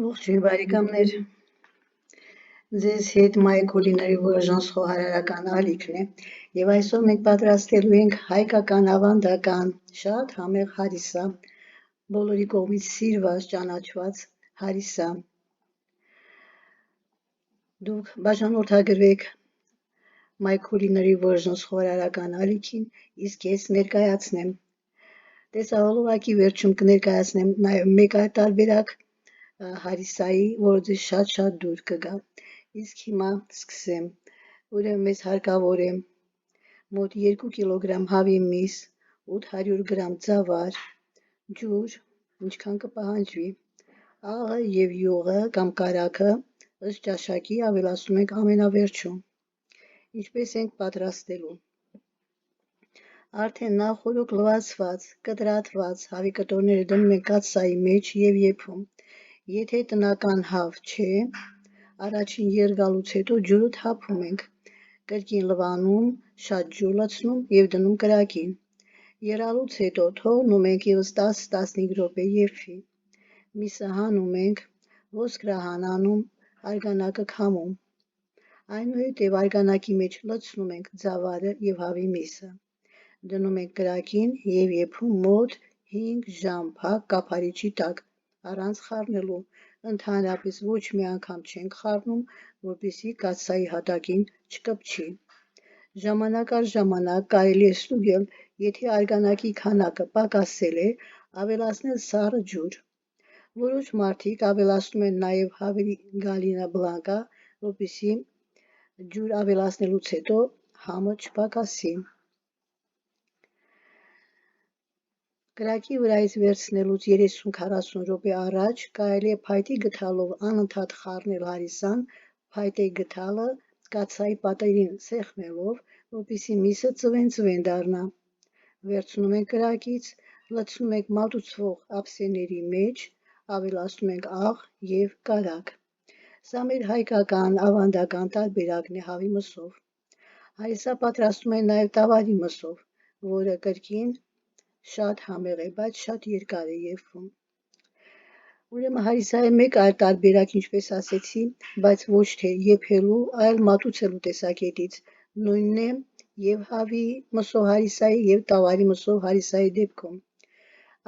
Ողջույն բարեկամներ, ձեզ հետ My Culinary Versions խոհարարական ալիքն է եւ այսօր մենք պատրաստելու ենք հայկական ավանդական շատ համեղ հարիսա, բոլորի կողմից սիրված, ճանաչված հարիսա։ Դուք բաժանորդագրվեք My Culinary Versions խոհարարական ալիքին, իսկ ես ներկայացնեմ տեսահոլովակի վերջում կներկայացնեմ նաեւ մեկ այլ տարբերակ հարիսայի, որը ձեզ շատ դուր կգա։ Իսկ հիմա սկսեմ։ Ուրեմն մեզ հարկավոր է մոտ 2 կիլոգրամ հավի միս, 800 գրամ ձավար, ջուր, ինչքան կպահանջվի, աղը եւ յուղը կամ կարագը ըստ ճաշակի ավելացնում ենք ամենավերջում։ Ինչպես ենք պատրաստելու։ Արդեն նախորոք լվացված, կտրատված հավի կտորները դնում ենք կաթսայի մեջ եւ եփում։ Եթե տնական հավ չէ, առաջին եռգալուց հետո ջուրը թափում ենք, կրկին լվանում, շատ ջուր լցնում եւ դնում կրակին։ Եռալուց հետո թողնում ենք եւս 10-15 րոպե եփի։ Միսը հանում ենք, ոսկրահան անում, արգանակը քամում։ Այնուհետև արգանակի մեջ լցնում ենք ձավարը եւ հավի միսը։ Դնում ենք կրակին եւ եփում մոտ 5 ժամ փակ կափարիչի տակ, առանց խառնելու, ընդհանրապես ոչ մի անգամ չենք խառնում, որպեսզի կաթսայի հատակին չկպչի։ Ժամանակ առ ժամանակ կարելի է ստուգել, եթե արգանակի քանակը պակասել է, ավելացնել սառը ջուր։ Որոշ մարդիկ ավելացնում են նաև հավի գալինա բլանկա, որպեսզի ջուր ավելացնելուց հետո համը չպակասի։ Կրակի վրայից վերցնելուց 30-40 րոպե առաջ կարելի է փայտի գդալով անընդհատ խառնել հարիսան, փայտե գդալը կաթսայի պատերին սեղմելով, որպեսզի միսը ծվեն դառնա։ Վերցնում ենք կրակից, լցնում ենք մատուցվող ափսեների մեջ, ավելացնում ենք աղ եւ կարագ։ Սա մեր հայկական ավանդական տարբերակն է հավի մսով։ Հարիսա պատրաստում են նաև տավարի մսով, որը կրկին շատ համեղ է, բայց շատ երկար է եփվում։ Ուրեմն հարիսայի մեկ այլ տարբերակ, ինչպես ասեցի, բայց ոչ թե եփելու, այլ մատուցելու տեսակետից նույնն է եւ հավի մսով հարիսայի եւ տավարի մսով հարիսայի դեպքում։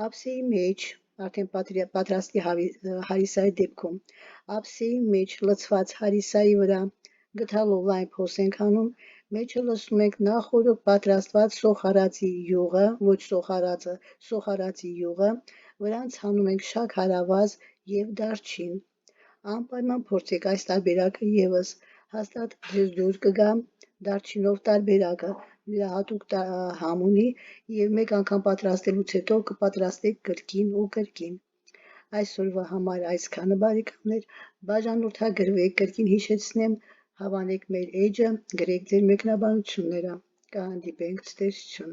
Ափսեի մեջ, արդեն պատրաստի հարիսայի դեպքում, ափսեի մեջ լցված հարիսայի վրա գդալով լայն փոս ենք անում, մեջը լցնում ենք նախորդ պատրաստված սոխարածի յուղը, ոչ սոխարածի յուղը, վրան ցանում ենք շաքարավազ եւ դարչին։ Անպայման փորձեք այս տարբերակը եւս, հաստատ ձեզ դուր կգա դարչինով տարբերակը, յուրահատուկ համ ունի եւ մեկ անգամ պատրաստելուց հետո կպատրաստեք կրկին ու կրկին։ Այսօրվա համար այսքանը բարեկամներ, բաժանորդագրվեք, կրկին հիշեցնեմ, հավանեք մեր էջը, գրեք ձեր մեկնաբանությունները, կհանդիպենք, ցտեսություն։